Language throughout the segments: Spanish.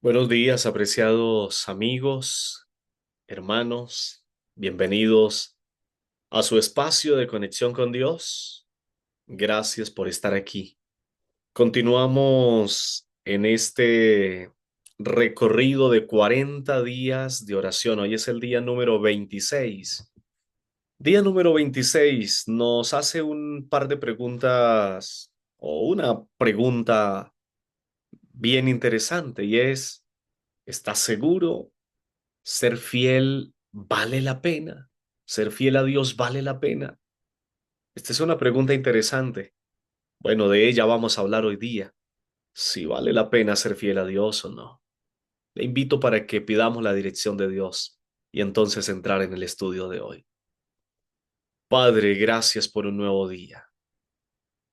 Buenos días, apreciados amigos, hermanos, bienvenidos a su espacio de conexión con Dios. Gracias por estar aquí. Continuamos en este recorrido de 40 días de oración. Hoy es el día número 26. Día número 26 nos hace un par de preguntas o una pregunta bien interesante y es, ¿estás seguro? ¿Ser fiel vale la pena? ¿Ser fiel a Dios vale la pena? Esta es una pregunta interesante. Bueno, de ella vamos a hablar hoy día. Si vale la pena ser fiel a Dios o no. Le invito para que pidamos la dirección de Dios y entonces entrar en el estudio de hoy. Padre, gracias por un nuevo día.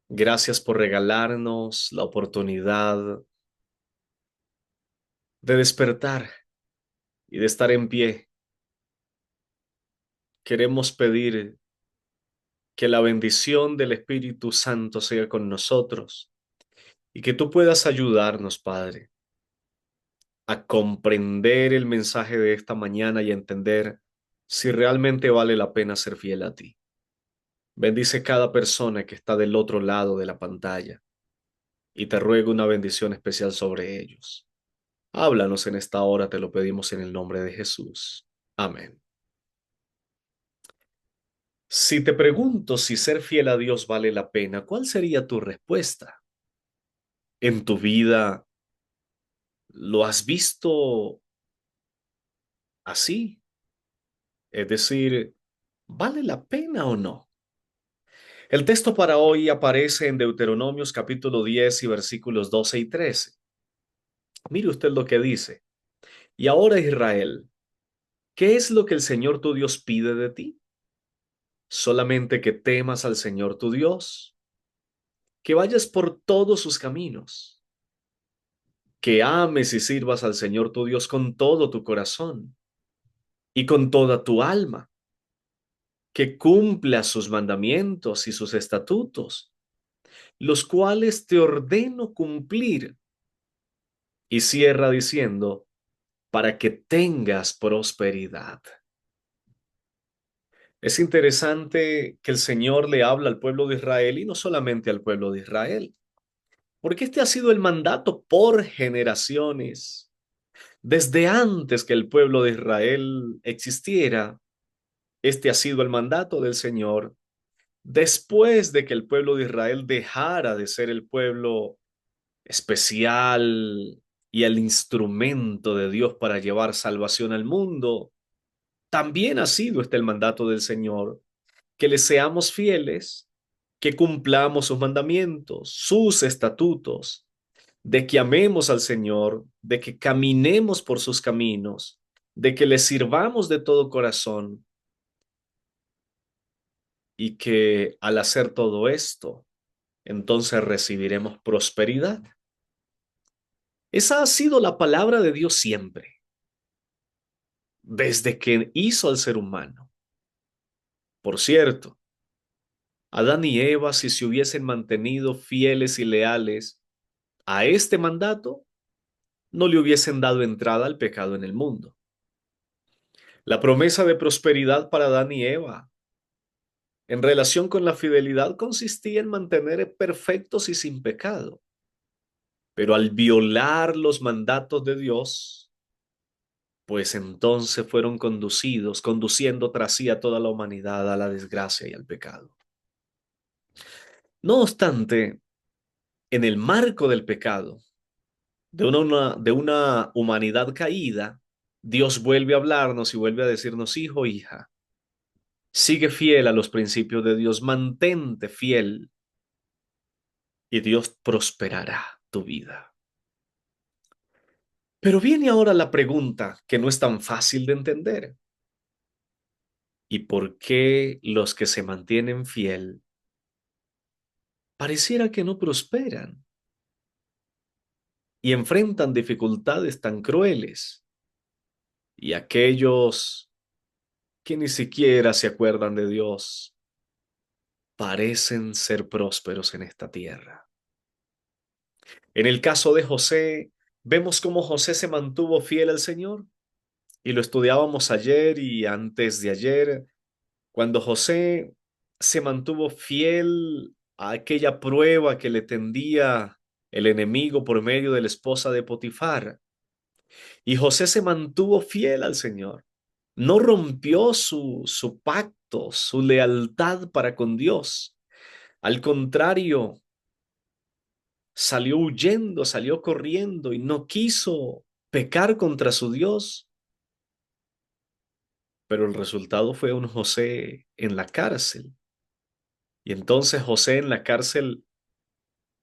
Gracias por regalarnos la oportunidad de despertar y de estar en pie. Queremos pedir que la bendición del Espíritu Santo sea con nosotros y que tú puedas ayudarnos, Padre, a comprender el mensaje de esta mañana y a entender si realmente vale la pena ser fiel a ti. Bendice cada persona que está del otro lado de la pantalla y te ruego una bendición especial sobre ellos. Háblanos en esta hora, te lo pedimos en el nombre de Jesús. Amén. Si te pregunto si ser fiel a Dios vale la pena, ¿cuál sería tu respuesta? ¿En tu vida lo has visto así? Es decir, ¿vale la pena o no? El texto para hoy aparece en Deuteronomios capítulo 10 y versículos 12 y 13. Mire usted lo que dice. Y ahora Israel, ¿qué es lo que el Señor tu Dios pide de ti? Solamente que temas al Señor tu Dios, que vayas por todos sus caminos, que ames y sirvas al Señor tu Dios con todo tu corazón y con toda tu alma, que cumplas sus mandamientos y sus estatutos, los cuales te ordeno cumplir. Y cierra diciendo, para que tengas prosperidad. Es interesante que el Señor le habla al pueblo de Israel y no solamente al pueblo de Israel, porque este ha sido el mandato por generaciones. Desde antes que el pueblo de Israel existiera, este ha sido el mandato del Señor. Después de que el pueblo de Israel dejara de ser el pueblo especial y el instrumento de Dios para llevar salvación al mundo, también ha sido este el mandato del Señor, que le seamos fieles, que cumplamos sus mandamientos, sus estatutos, de que amemos al Señor, de que caminemos por sus caminos, de que le sirvamos de todo corazón y que al hacer todo esto, entonces recibiremos prosperidad. Esa ha sido la palabra de Dios siempre, desde que hizo al ser humano. Por cierto, Adán y Eva, si se hubiesen mantenido fieles y leales a este mandato, no le hubiesen dado entrada al pecado en el mundo. La promesa de prosperidad para Adán y Eva en relación con la fidelidad consistía en mantener perfectos y sin pecado. Pero al violar los mandatos de Dios, pues entonces fueron conduciendo tras sí a toda la humanidad a la desgracia y al pecado. No obstante, en el marco del pecado, de una humanidad caída, Dios vuelve a hablarnos y vuelve a decirnos, hijo, hija, sigue fiel a los principios de Dios, mantente fiel y Dios prosperará tu vida. Pero viene ahora la pregunta que no es tan fácil de entender. ¿Y por qué los que se mantienen fiel pareciera que no prosperan y enfrentan dificultades tan crueles? Y aquellos que ni siquiera se acuerdan de Dios parecen ser prósperos en esta tierra. En el caso de José, Vemos cómo José se mantuvo fiel al Señor y lo estudiábamos ayer y antes de ayer, cuando José se mantuvo fiel a aquella prueba que le tendía el enemigo por medio de la esposa de Potifar. Y José se mantuvo fiel al Señor. No rompió su pacto, su lealtad para con Dios. Al contrario, salió huyendo, salió corriendo y no quiso pecar contra su Dios. Pero el resultado fue un José en la cárcel. Y entonces José en la cárcel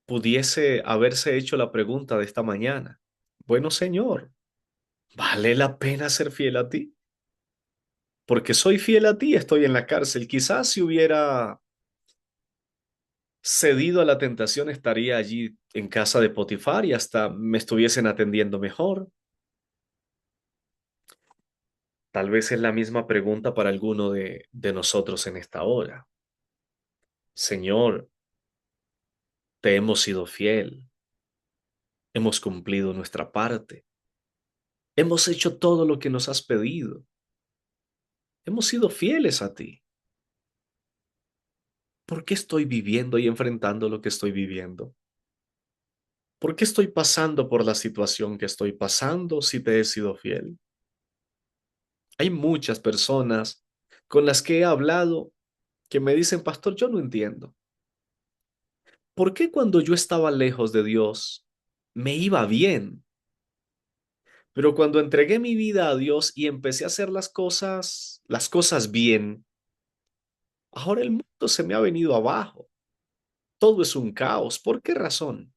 pudiese haberse hecho la pregunta de esta mañana. Bueno, Señor, ¿vale la pena ser fiel a ti? Porque soy fiel a ti, estoy en la cárcel. Quizás si hubiera cedido a la tentación, estaría allí en casa de Potifar y hasta me estuviesen atendiendo mejor. Tal vez es la misma pregunta para alguno de nosotros en esta hora. Señor, te hemos sido fiel, hemos cumplido nuestra parte, hemos hecho todo lo que nos has pedido, hemos sido fieles a ti. ¿Por qué estoy viviendo y enfrentando lo que estoy viviendo? ¿Por qué estoy pasando por la situación que estoy pasando si te he sido fiel? Hay muchas personas con las que he hablado que me dicen, pastor, yo no entiendo. ¿Por qué cuando yo estaba lejos de Dios me iba bien? Pero cuando entregué mi vida a Dios y empecé a hacer las cosas bien, ahora el mundo se me ha venido abajo. Todo es un caos. ¿Por qué razón?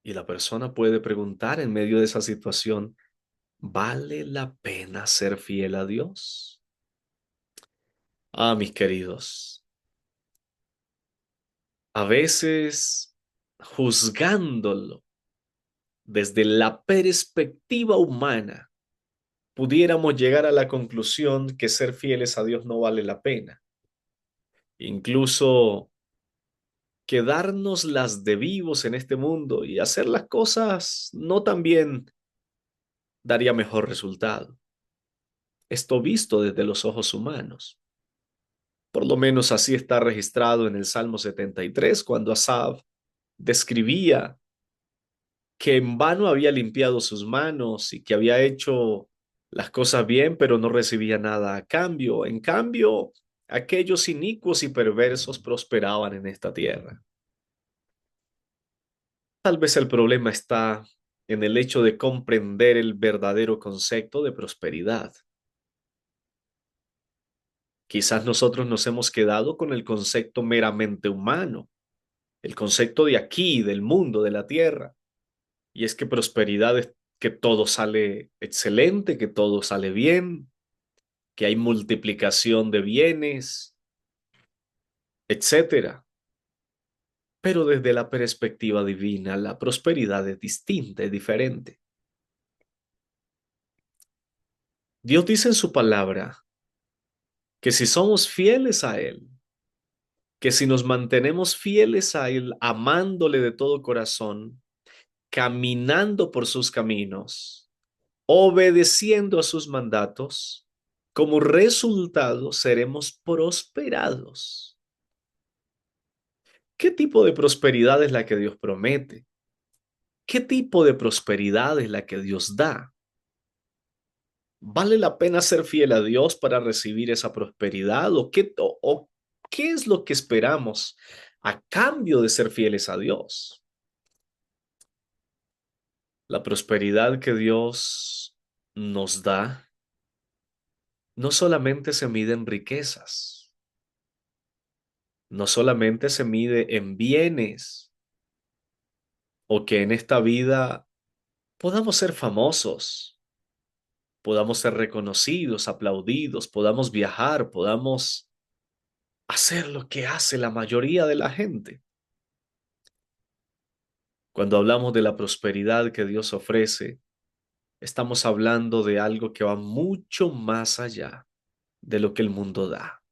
Y la persona puede preguntar en medio de esa situación, ¿vale la pena ser fiel a Dios? Ah, mis queridos, a veces juzgándolo desde la perspectiva humana, pudiéramos llegar a la conclusión que ser fieles a Dios no vale la pena. Incluso quedarnos las de vivos en este mundo y hacer las cosas no tan bien daría mejor resultado. Esto visto desde los ojos humanos. Por lo menos así está registrado en el Salmo 73, cuando Asaf describía que en vano había limpiado sus manos y que había hecho las cosas bien, pero no recibía nada a cambio. En cambio, aquellos inicuos y perversos prosperaban en esta tierra. Tal vez el problema está en el hecho de comprender el verdadero concepto de prosperidad. Quizás nosotros nos hemos quedado con el concepto meramente humano, el concepto de aquí, del mundo, de la tierra. Y es que prosperidad es que todo sale excelente, que todo sale bien, que hay multiplicación de bienes, etcétera. Pero desde la perspectiva divina, la prosperidad es distinta, es diferente. Dios dice en su palabra que si somos fieles a Él, que si nos mantenemos fieles a Él, amándole de todo corazón, caminando por sus caminos, obedeciendo a sus mandatos, como resultado seremos prosperados. ¿Qué tipo de prosperidad es la que Dios promete? ¿Qué tipo de prosperidad es la que Dios da? ¿Vale la pena ser fiel a Dios para recibir esa prosperidad? ¿O qué es lo que esperamos a cambio de ser fieles a Dios? La prosperidad que Dios nos da no solamente se mide en riquezas, no solamente se mide en bienes o que en esta vida podamos ser famosos, podamos ser reconocidos, aplaudidos, podamos viajar, podamos hacer lo que hace la mayoría de la gente. Cuando hablamos de la prosperidad que Dios ofrece, estamos hablando de algo que va mucho más allá de lo que el mundo da.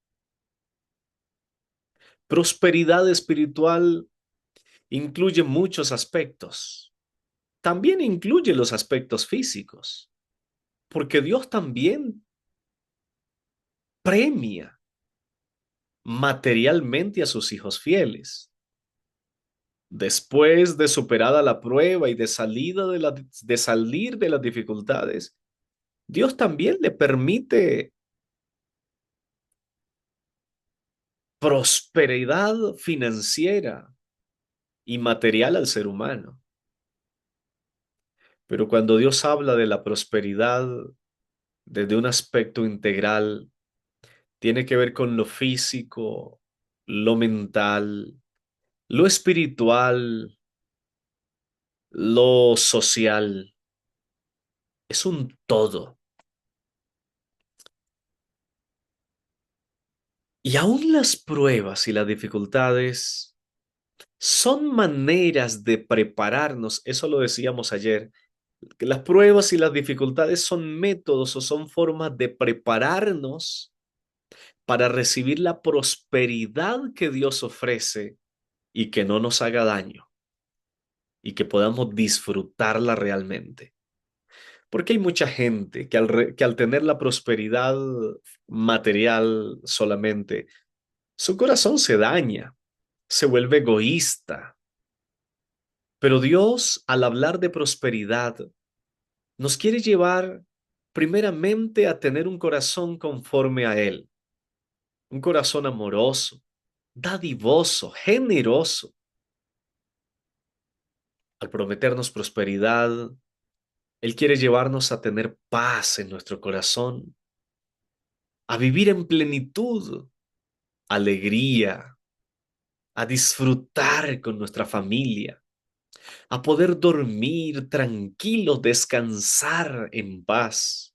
Prosperidad espiritual incluye muchos aspectos. También incluye los aspectos físicos, porque Dios también premia materialmente a sus hijos fieles. Después de superada la prueba y de salir de las dificultades, Dios también le permite prosperidad financiera y material al ser humano. Pero cuando Dios habla de la prosperidad desde un aspecto integral, tiene que ver con lo físico, lo mental, lo espiritual, lo social. Es un todo. Y aún las pruebas y las dificultades son maneras de prepararnos, eso lo decíamos ayer, que las pruebas y las dificultades son métodos o son formas de prepararnos para recibir la prosperidad que Dios ofrece y que no nos haga daño y que podamos disfrutarla realmente. Porque hay mucha gente que al tener la prosperidad material solamente, su corazón se daña, se vuelve egoísta. Pero Dios, al hablar de prosperidad, nos quiere llevar primeramente a tener un corazón conforme a Él, un corazón amoroso, dadivoso, generoso. Al prometernos prosperidad, Él quiere llevarnos a tener paz en nuestro corazón, a vivir en plenitud, alegría, a disfrutar con nuestra familia, a poder dormir tranquilos, descansar en paz,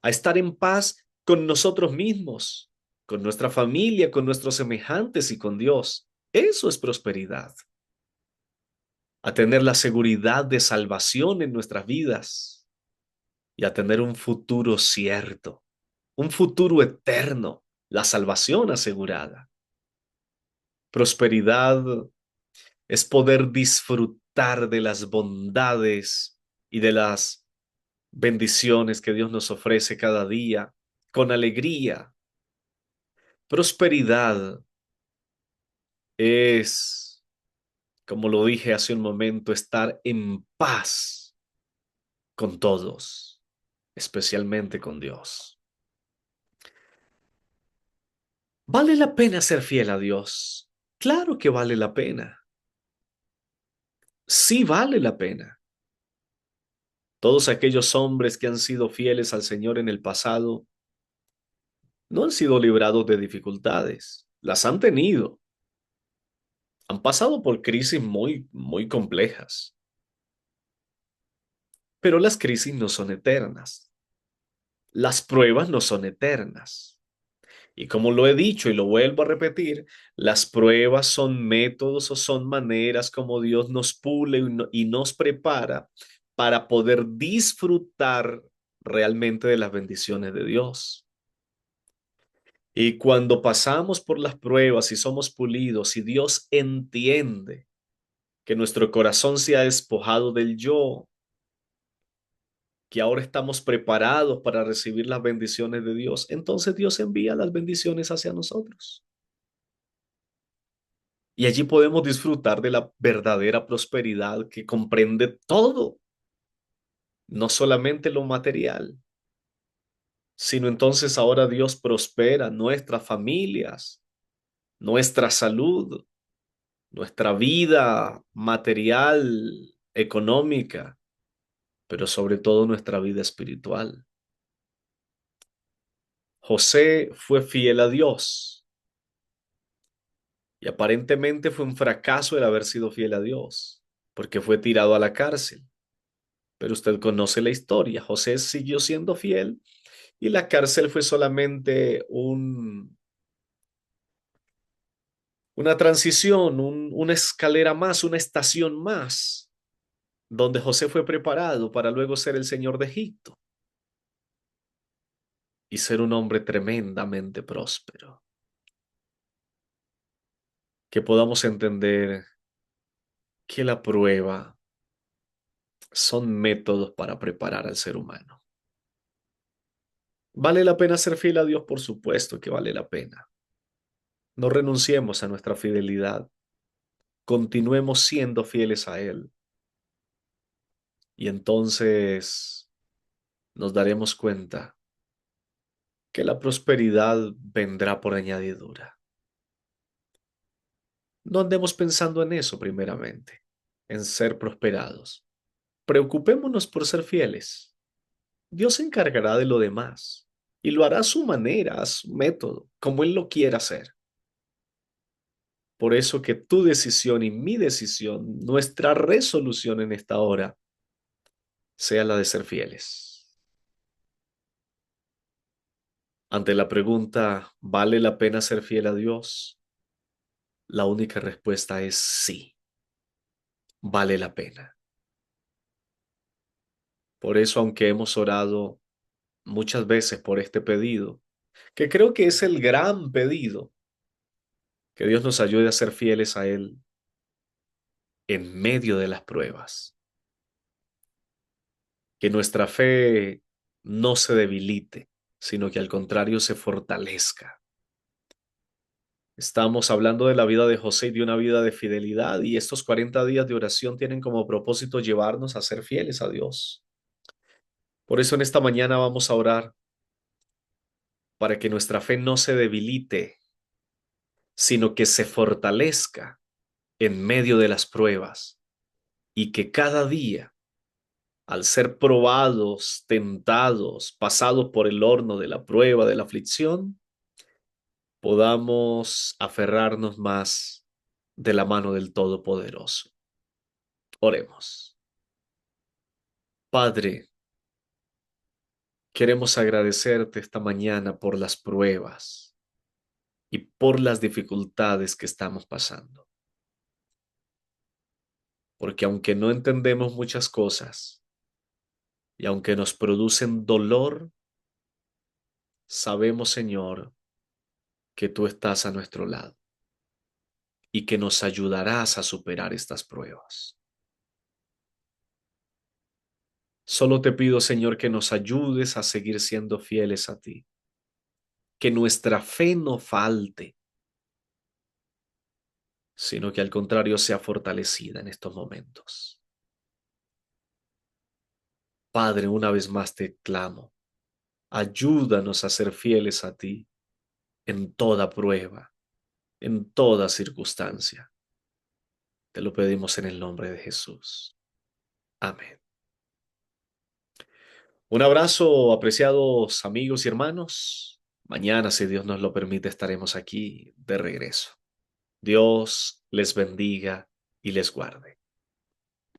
a estar en paz con nosotros mismos, con nuestra familia, con nuestros semejantes y con Dios. Eso es prosperidad. A tener la seguridad de salvación en nuestras vidas y a tener un futuro cierto, un futuro eterno, la salvación asegurada. Prosperidad es poder disfrutar de las bondades y de las bendiciones que Dios nos ofrece cada día con alegría. Prosperidad es, como lo dije hace un momento, estar en paz con todos, especialmente con Dios. ¿Vale la pena ser fiel a Dios? Claro que vale la pena. Sí vale la pena. Todos aquellos hombres que han sido fieles al Señor en el pasado no han sido librados de dificultades. Las han tenido. Han pasado por crisis muy complejas. Pero las crisis no son eternas. Las pruebas no son eternas. Y como lo he dicho y lo vuelvo a repetir, las pruebas son métodos o son maneras como Dios nos pule y nos prepara para poder disfrutar realmente de las bendiciones de Dios. Y cuando pasamos por las pruebas y somos pulidos y Dios entiende que nuestro corazón se ha despojado del yo, que ahora estamos preparados para recibir las bendiciones de Dios, entonces Dios envía las bendiciones hacia nosotros. Y allí podemos disfrutar de la verdadera prosperidad que comprende todo, no solamente lo material, sino entonces ahora Dios prospera nuestras familias, nuestra salud, nuestra vida material, económica, pero sobre todo nuestra vida espiritual. José fue fiel a Dios y aparentemente fue un fracaso el haber sido fiel a Dios, porque fue tirado a la cárcel. Pero usted conoce la historia. José siguió siendo fiel y la cárcel fue solamente una transición, una escalera más, una estación más, donde José fue preparado para luego ser el señor de Egipto y ser un hombre tremendamente próspero. Que podamos entender que la prueba son métodos para preparar al ser humano. ¿Vale la pena ser fiel a Dios? Por supuesto que vale la pena. No renunciemos a nuestra fidelidad. Continuemos siendo fieles a Él. Y entonces nos daremos cuenta que la prosperidad vendrá por añadidura. No andemos pensando en eso primeramente, en ser prosperados. Preocupémonos por ser fieles. Dios se encargará de lo demás y lo hará a su manera, a su método, como Él lo quiera hacer. Por eso que tu decisión y mi decisión, nuestra resolución en esta hora, sea la de ser fieles. Ante la pregunta, ¿vale la pena ser fiel a Dios? La única respuesta es sí, vale la pena. Por eso, aunque hemos orado muchas veces por este pedido, que creo que es el gran pedido, que Dios nos ayude a ser fieles a Él en medio de las pruebas, que nuestra fe no se debilite, sino que al contrario se fortalezca. Estamos hablando de la vida de José y de una vida de fidelidad, y estos 40 días de oración tienen como propósito llevarnos a ser fieles a Dios. Por eso en esta mañana vamos a orar para que nuestra fe no se debilite, sino que se fortalezca en medio de las pruebas, y que cada día, al ser probados, tentados, pasados por el horno de la prueba, de la aflicción, podamos aferrarnos más de la mano del Todopoderoso. Oremos. Padre, queremos agradecerte esta mañana por las pruebas y por las dificultades que estamos pasando. Porque aunque no entendemos muchas cosas y aunque nos producen dolor, sabemos, Señor, que tú estás a nuestro lado y que nos ayudarás a superar estas pruebas. Solo te pido, Señor, que nos ayudes a seguir siendo fieles a ti, que nuestra fe no falte, sino que al contrario sea fortalecida en estos momentos. Padre, una vez más te clamo, ayúdanos a ser fieles a ti en toda prueba, en toda circunstancia. Te lo pedimos en el nombre de Jesús. Amén. Un abrazo, apreciados amigos y hermanos. Mañana, si Dios nos lo permite, estaremos aquí de regreso. Dios les bendiga y les guarde.